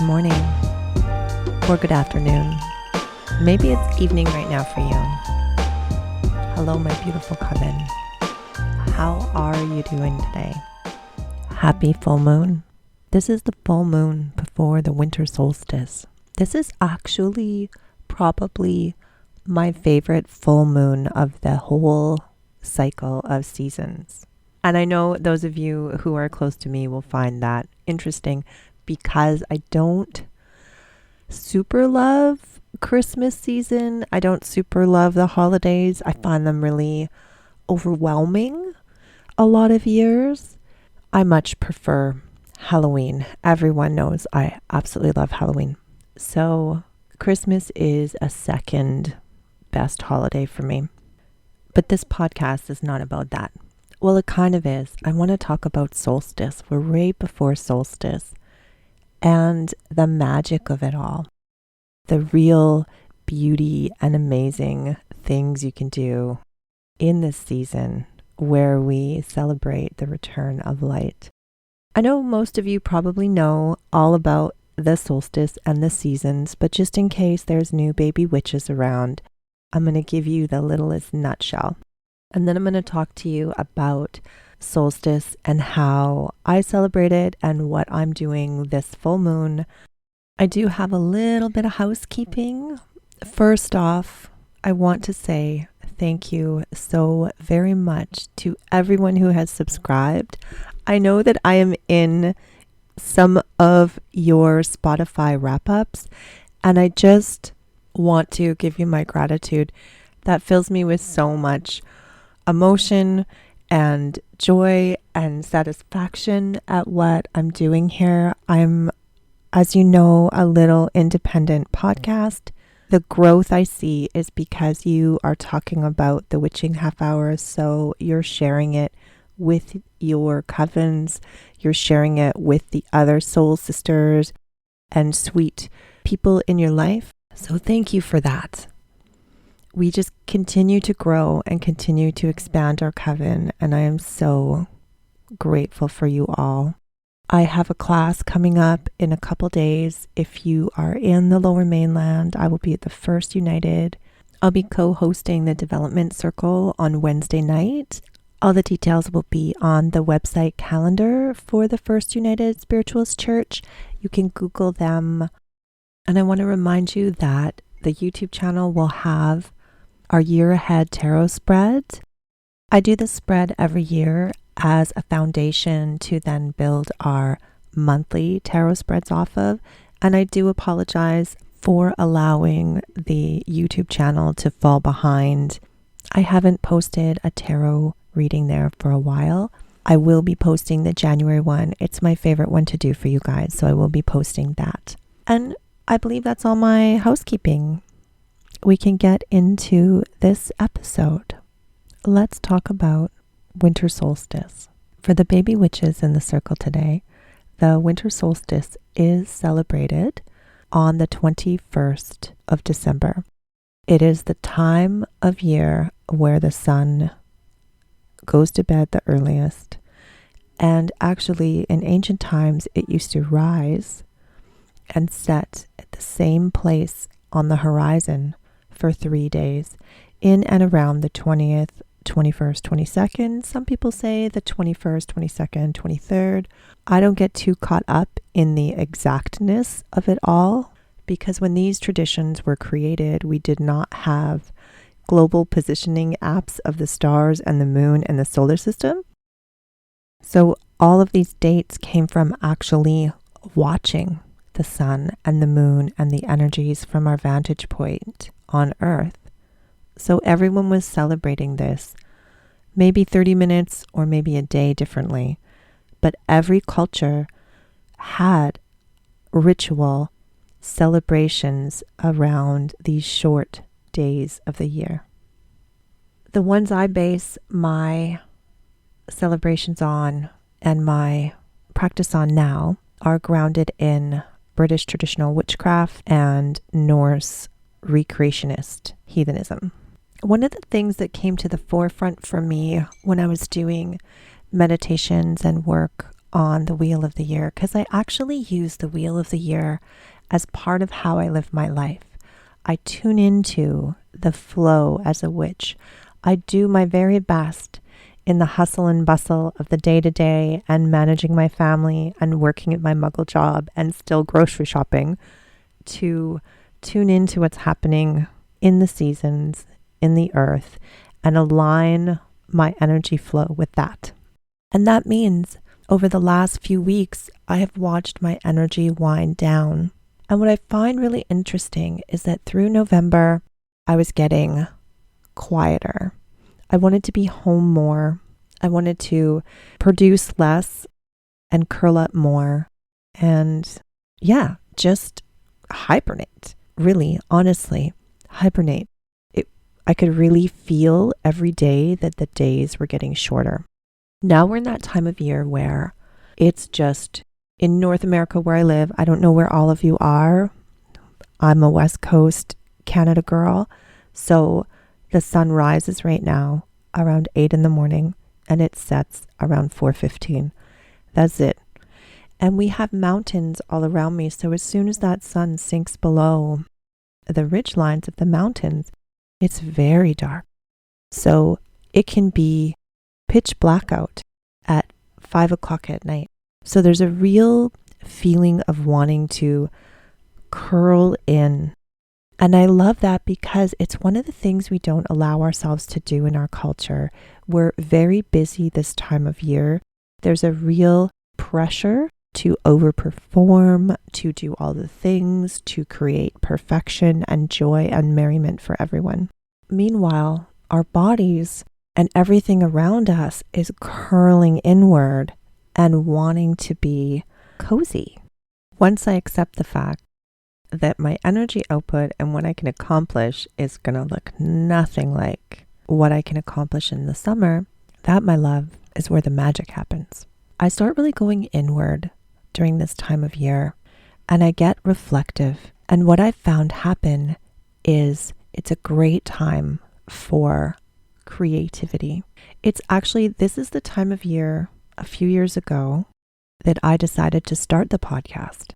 morning or good afternoon. Maybe it's evening right now for you. Hello, my beautiful coven. How are you doing today? Happy full moon. This is the full moon before the winter solstice. This is actually probably my favorite full moon of the whole cycle of seasons. And I know those of you who are close to me will find that interesting because I don't super love Christmas season. I don't super love the holidays. I find them really overwhelming a lot of years. I much prefer Halloween. Everyone knows I absolutely love Halloween. So Christmas is a second best holiday for me. But this podcast is not about that. Well, it kind of is. I want to talk about solstice. We're right before solstice and the magic of it all. The real beauty and amazing things you can do in this season where we celebrate the return of light. I know most of you probably know all about the solstice and the seasons, but just in case there's new baby witches around, I'm going to give you the littlest nutshell. And then I'm going to talk to you about solstice and how I celebrate it and what I'm doing this full moon. I do have a little bit of housekeeping. First off, I want to say thank you so very much to everyone who has subscribed. I know that I am in some of your Spotify wrap-ups, and I just want to give you my gratitude. That fills me with so much emotion and joy and satisfaction at what I'm doing here. I'm, as you know, a little independent podcast. The growth I see is because you are talking about the witching half hour, so you're sharing it with your covens, you're sharing it with the other soul sisters and sweet people in your life. So thank you for that. We just continue to grow and continue to expand our coven, and I am so grateful for you all. I have a class coming up in a couple days. If you are in the Lower Mainland, I will be at the First United. I'll be co-hosting the Development Circle on Wednesday night. All the details will be on the website calendar for the First United Spiritualist Church. You can Google them. And I want to remind you that the YouTube channel will have our year ahead tarot spread. I do this spread every year as a foundation to then build our monthly tarot spreads off of. And I do apologize for allowing the YouTube channel to fall behind. I haven't posted a tarot reading there for a while. I will be posting the January one. It's my favorite one to do for you guys, so I will be posting that. And I believe that's all my housekeeping. We can get into this episode. Let's talk about winter solstice. For the baby witches in the circle today, the winter solstice is celebrated on the 21st of December. It is the time of year where the sun goes to bed the earliest. And actually, in ancient times, it used to rise and set at the same place on the horizon for 3 days, in and around the 20th, 21st, 22nd. Some people say the 21st, 22nd, 23rd. I don't get too caught up in the exactness of it all, because when these traditions were created, we did not have global positioning apps of the stars and the moon and the solar system. So all of these dates came from actually watching the sun and the moon and the energies from our vantage point on Earth. So everyone was celebrating this, maybe 30 minutes or maybe a day differently, but every culture had ritual celebrations around these short days of the year. The ones I base my celebrations on and my practice on now are grounded in British traditional witchcraft and Norse recreationist heathenism. One of the things that came to the forefront for me when I was doing meditations and work on the Wheel of the Year because I actually use the Wheel of the Year as part of how I live my life. I tune into the flow as a witch. I do my very best in the hustle and bustle of the day-to-day and managing my family and working at my muggle job and still grocery shopping to tune into what's happening in the seasons, in the earth, and align my energy flow with that. And that means over the last few weeks, I have watched my energy wind down. And what I find really interesting is that through November, I was getting quieter. I wanted to be home more. I wanted to produce less and curl up more. And just hibernate. Really, honestly, hibernate. I could really feel every day that the days were getting shorter. Now we're in that time of year where it's just in North America where I live. I don't know where all of you are. I'm a West Coast Canada girl. So the sun rises right now around 8 in the morning and it sets around 4:15. That's it. And we have mountains all around me. So as soon as that sun sinks below the ridge lines of the mountains, it's very dark. So it can be pitch black out at 5 o'clock at night. So there's a real feeling of wanting to curl in. And I love that because it's one of the things we don't allow ourselves to do in our culture. We're very busy this time of year. There's a real pressure to overperform, to do all the things, to create perfection and joy and merriment for everyone. Meanwhile, our bodies and everything around us is curling inward and wanting to be cozy. Once I accept the fact that my energy output and what I can accomplish is going to look nothing like what I can accomplish in the summer, that, my love, is where the magic happens. I start really going inward during this time of year, and I get reflective. And what I've found happen is it's a great time for creativity. It's actually, this is the time of year a few years ago that I decided to start the podcast.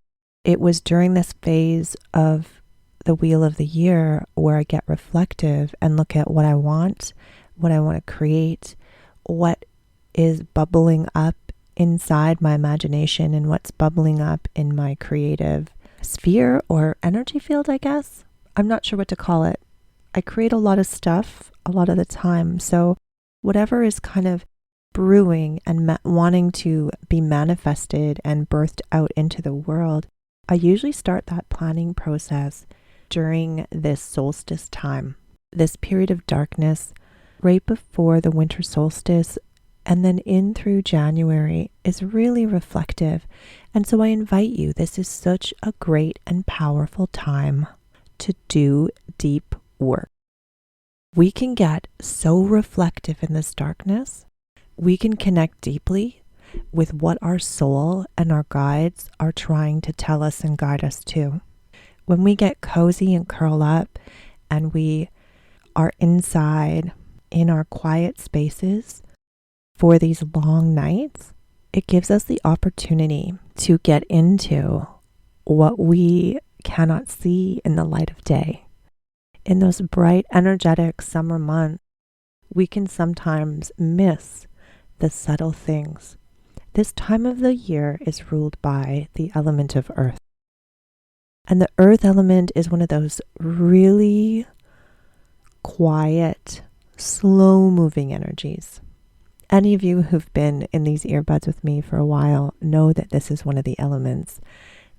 It was during this phase of the Wheel of the Year where I get reflective and look at what I want to create, what is bubbling up inside my imagination and what's bubbling up in my creative sphere or energy field, I guess. I'm not sure what to call it. I create a lot of stuff a lot of the time. So whatever is kind of brewing and wanting to be manifested and birthed out into the world, I usually start that planning process during this solstice time, this period of darkness right before the winter solstice. And then in through January is really reflective. And so I invite you, this is such a great and powerful time to do deep work. We can get so reflective in this darkness. We can connect deeply with what our soul and our guides are trying to tell us and guide us to. When we get cozy and curl up and we are inside in our quiet spaces, for these long nights, it gives us the opportunity to get into what we cannot see in the light of day. In those bright, energetic summer months, we can sometimes miss the subtle things. This time of the year is ruled by the element of earth. And the earth element is one of those really quiet, slow-moving energies. Any of you who've been in these earbuds with me for a while know that this is one of the elements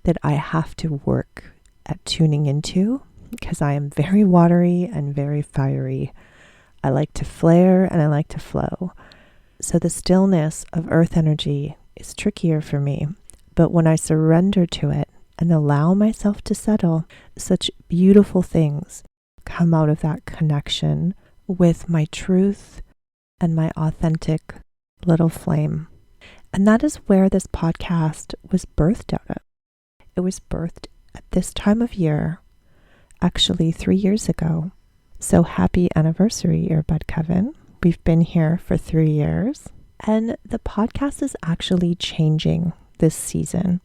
that I have to work at tuning into because I am very watery and very fiery. I like to flare and I like to flow. So the stillness of earth energy is trickier for me. But when I surrender to it and allow myself to settle, such beautiful things come out of that connection with my truth and my authentic little flame. And that is where this podcast was birthed out of. It was birthed at this time of year, actually 3 years ago. So happy anniversary, Earbud Coven. We've been here for 3 years. And the podcast is actually changing this season.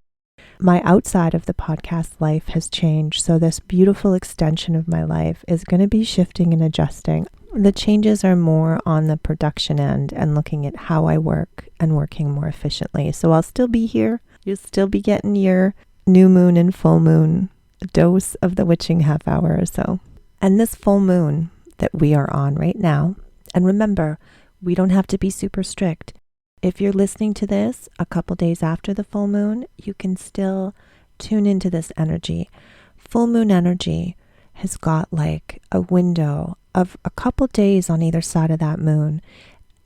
My outside of the podcast life has changed, so this beautiful extension of my life is going to be shifting and adjusting. The changes are more on the production end and looking at how I work and working more efficiently. So I'll still be here. You'll still be getting your new moon and full moon dose of the witching half hour or so. And this full moon that we are on right now, and remember, we don't have to be super strict. If you're listening to this a couple days after the full moon, you can still tune into this energy. Full moon energy has got like a window of a couple days on either side of that moon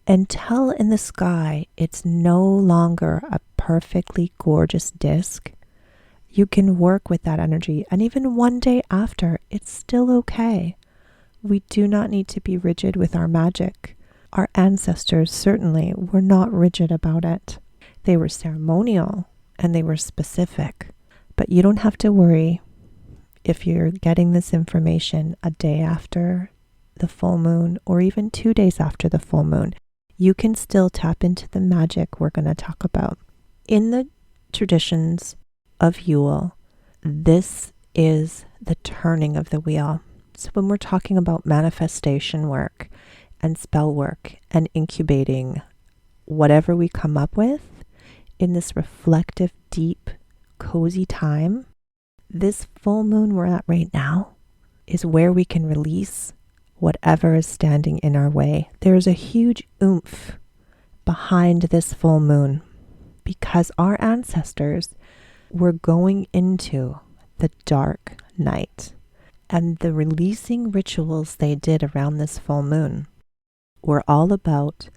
until in the sky it's no longer a perfectly gorgeous disk. You can work with that energy, and even one day after, it's still okay. We do not need to be rigid with our magic. Our ancestors certainly were not rigid about it. They were ceremonial and they were specific. But you don't have to worry if you're getting this information a day after the full moon or even 2 days after the full moon. You can still tap into the magic we're going to talk about. In the traditions of Yule, this is the turning of the wheel. So when we're talking about manifestation work, and spell work and incubating whatever we come up with in this reflective, deep, cozy time, this full moon we're at right now is where we can release whatever is standing in our way. There's a huge oomph behind this full moon because our ancestors were going into the dark night, and the releasing rituals they did around this full moon were all about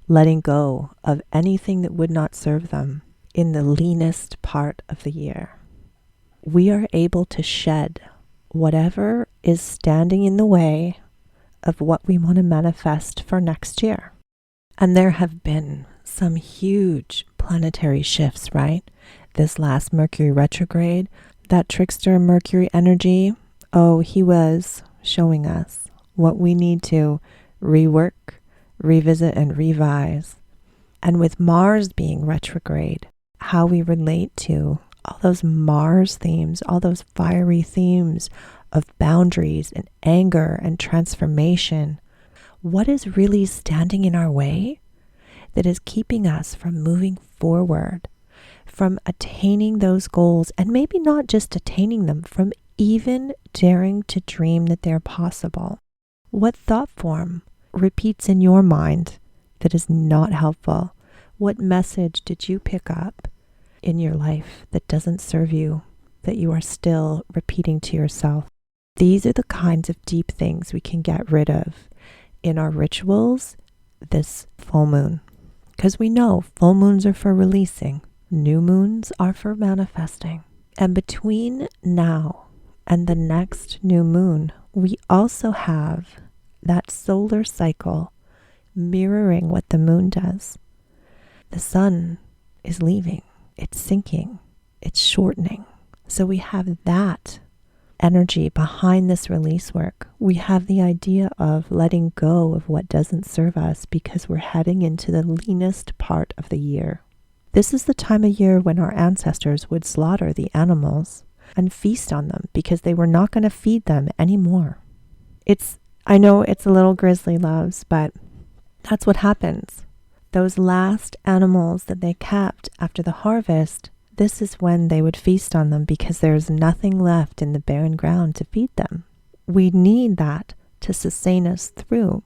letting go of anything that would not serve them in the leanest part of the year. We are able to shed whatever is standing in the way of what we want to manifest for next year. And there have been some huge planetary shifts, right? This last Mercury retrograde, that trickster Mercury energy, he was showing us what we need to rework, revisit, and revise. And with Mars being retrograde, how we relate to all those Mars themes, all those fiery themes of boundaries and anger and transformation. What is really standing in our way that is keeping us from moving forward, from attaining those goals, and maybe not just attaining them, from even daring to dream that they're possible? What thought form repeats in your mind that is not helpful? What message did you pick up in your life that doesn't serve you, that you are still repeating to yourself? These are the kinds of deep things we can get rid of in our rituals this full moon. Because we know full moons are for releasing, new moons are for manifesting. And between now and the next new moon, we also have that solar cycle mirroring what the moon does. The sun is leaving, it's sinking, it's shortening. So we have that energy behind this release work. We have the idea of letting go of what doesn't serve us because we're heading into the leanest part of the year. This is the time of year when our ancestors would slaughter the animals and feast on them because they were not going to feed them anymore. I know it's a little grisly, loves, but that's what happens. Those last animals that they kept after the harvest, this is when they would feast on them because there's nothing left in the barren ground to feed them. We need that to sustain us through.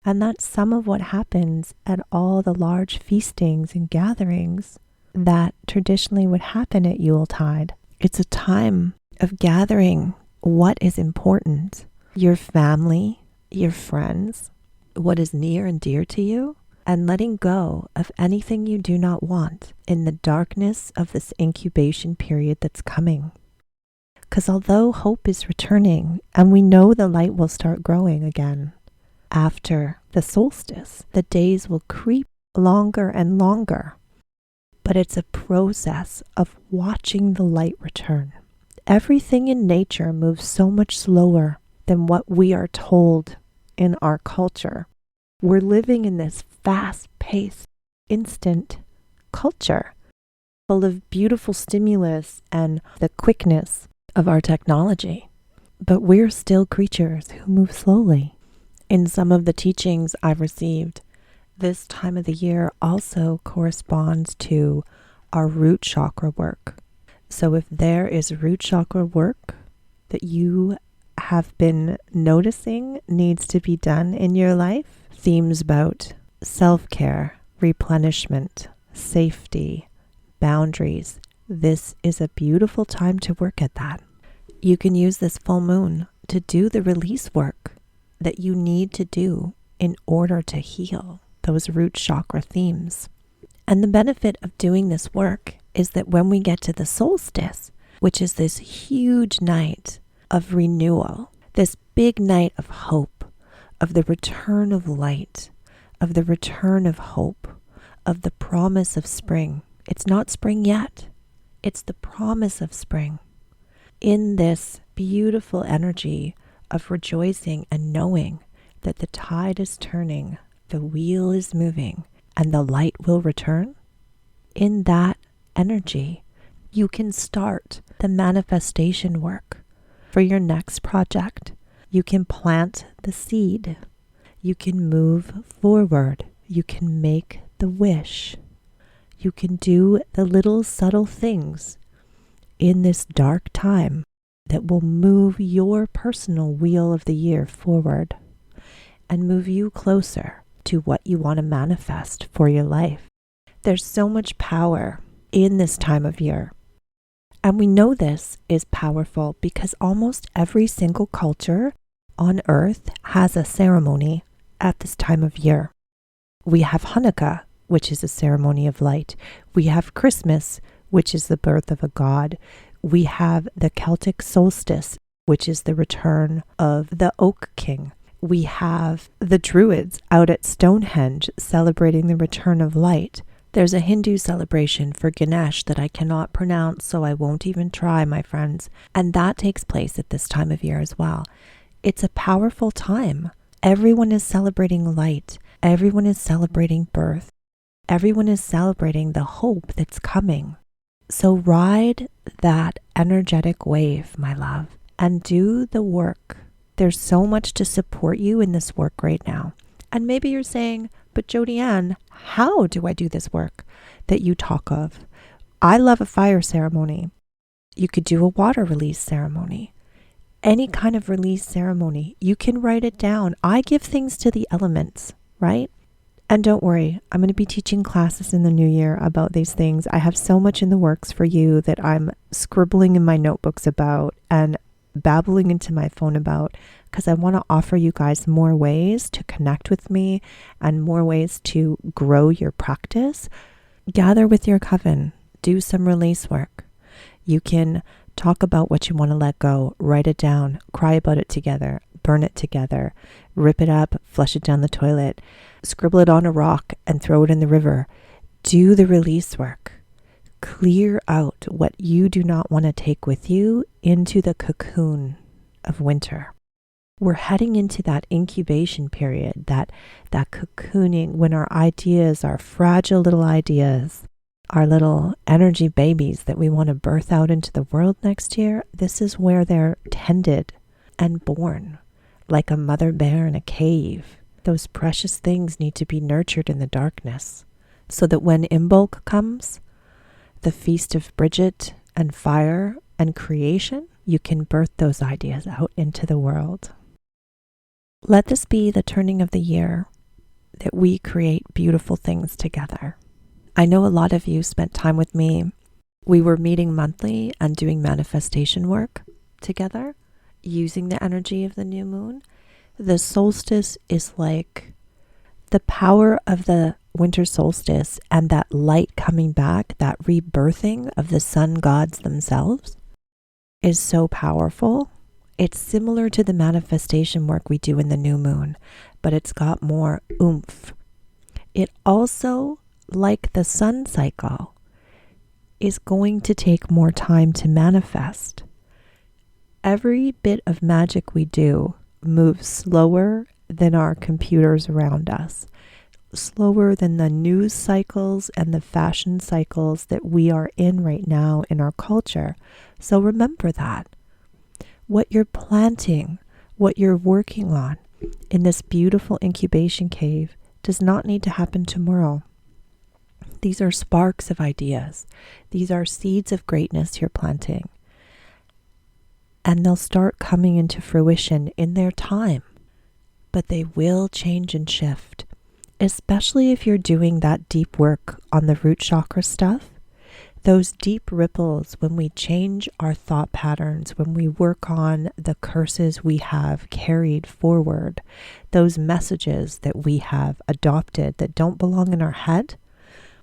And that's some of what happens at all the large feastings and gatherings that traditionally would happen at Yuletide. It's a time of gathering what is important. Your family, your friends, what is near and dear to you, and letting go of anything you do not want in the darkness of this incubation period that's coming. Because although hope is returning, and we know the light will start growing again after the solstice, the days will creep longer and longer. But it's a process of watching the light return. Everything in nature moves so much slower than what we are told in our culture. We're living in this fast-paced, instant culture full of beautiful stimulus and the quickness of our technology. But we're still creatures who move slowly. In some of the teachings I've received, this time of the year also corresponds to our root chakra work. So if there is root chakra work that you have been noticing needs to be done in your life, themes about self-care, replenishment, safety, boundaries, this is a beautiful time to work at that. You can use this full moon to do the release work that you need to do in order to heal those root chakra themes. And the benefit of doing this work is that when we get to the solstice, which is this huge night of renewal, this big night of hope, of the return of light, of the return of hope, of the promise of spring. It's not spring yet. It's the promise of spring. In this beautiful energy of rejoicing and knowing that the tide is turning, the wheel is moving, and the light will return, in that energy, you can start the manifestation work for your next project. You can plant the seed. You can move forward. You can make the wish. You can do the little subtle things in this dark time that will move your personal wheel of the year forward and move you closer to what you want to manifest for your life. There's so much power in this time of year. And we know this is powerful because almost every single culture on earth has a ceremony at this time of year. We have Hanukkah, which is a ceremony of light. We have Christmas, which is the birth of a god. We have the Celtic solstice, which is the return of the Oak King. We have the Druids out at Stonehenge celebrating the return of light. There's a Hindu celebration for Ganesh that I cannot pronounce, so I won't even try, my friends. And that takes place at this time of year as well. It's a powerful time. Everyone is celebrating light. Everyone is celebrating birth. Everyone is celebrating the hope that's coming. So ride that energetic wave, my love, and do the work. There's so much to support you in this work right now. And maybe you're saying, but Jody Ann, how do I do this work that you talk of? I love a fire ceremony. You could do a water release ceremony. Any kind of release ceremony. You can write it down. I give things to the elements, right? And don't worry, I'm going to be teaching classes in the new year about these things. I have so much in the works for you that I'm scribbling in my notebooks about and babbling into my phone about, because I want to offer you guys more ways to connect with me and more ways to grow your practice. Gather with your coven, do some release work. You can talk about what you want to let go, write it down, cry about it together, burn it together, rip it up, flush it down the toilet, scribble it on a rock and throw it in the river. Do the release work. Clear out what you do not want to take with you into the cocoon of winter. We're heading into that incubation period, that cocooning when our ideas, our fragile little ideas, our little energy babies that we want to birth out into the world next year. This is where they're tended and born, like a mother bear in a cave. Those precious things need to be nurtured in the darkness so that when Imbolc comes, the feast of Bridget and fire and creation, you can birth those ideas out into the world. Let this be the turning of the year that we create beautiful things together. I know a lot of you spent time with me. We were meeting monthly and doing manifestation work together, using the energy of the new moon. The solstice is like the power of the winter solstice and that light coming back, that rebirthing of the sun gods themselves is so powerful. It's similar to the manifestation work we do in the new moon, but it's got more oomph. It also, like the sun cycle, is going to take more time to manifest. Every bit of magic we do moves slower than our computers around us. slower than the news cycles and the fashion cycles that we are in right now in our culture. So remember that. What you're planting, what you're working on in this beautiful incubation cave does not need to happen tomorrow. These are sparks of ideas. These are seeds of greatness you're planting. And they'll start coming into fruition in their time. But they will change and shift, especially if you're doing that deep work on the root chakra stuff. Those deep ripples, when we change our thought patterns, when we work on the curses we have carried forward, those messages that we have adopted that don't belong in our head,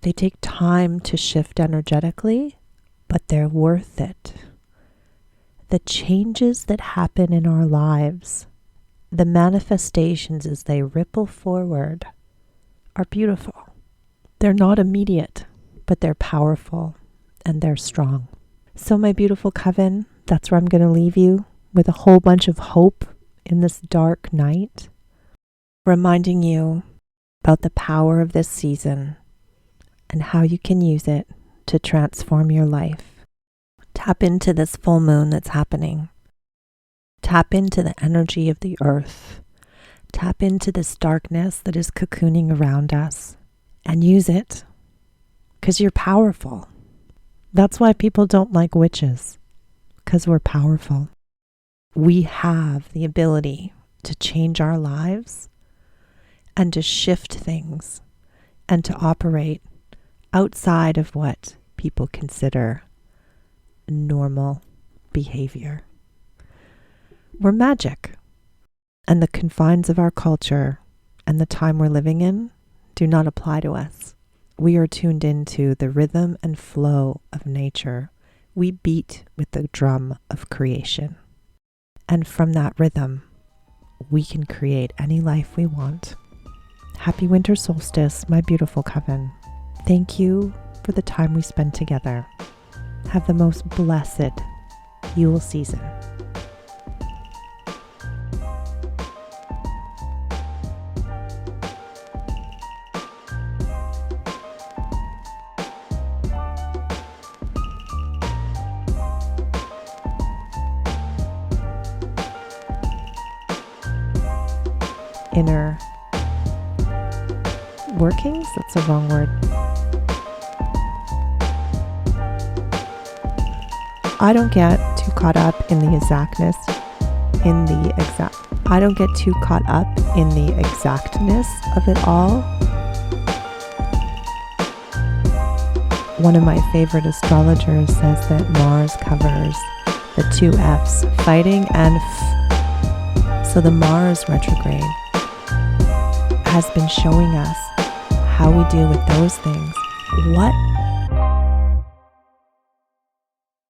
they take time to shift energetically, but they're worth it. The changes that happen in our lives, the manifestations as they ripple forward, are beautiful. They're not immediate, but they're powerful and they're strong. So my beautiful coven, that's where I'm going to leave you, with a whole bunch of hope in this dark night, reminding you about the power of this season and how you can use it to transform your life. Tap into this full moon that's happening. Tap into the energy of the earth. Tap into this darkness that is cocooning around us and use it, because you're powerful. That's why people don't like witches, because we're powerful. We have the ability to change our lives and to shift things and to operate outside of what people consider normal behavior. We're magic, and the confines of our culture and the time we're living in do not apply to us. We are tuned into the rhythm and flow of nature. We beat with the drum of creation. And from that rhythm, we can create any life we want. Happy winter solstice, my beautiful coven. Thank you for the time we spend together. Have the most blessed Yule season. Inner workings? That's the wrong word. I don't get too caught up in the exactness, I don't get too caught up in the exactness of it all. One of my favorite astrologers says that Mars covers the two F's, fighting and so the Mars retrograde has been showing us how we deal with those things. What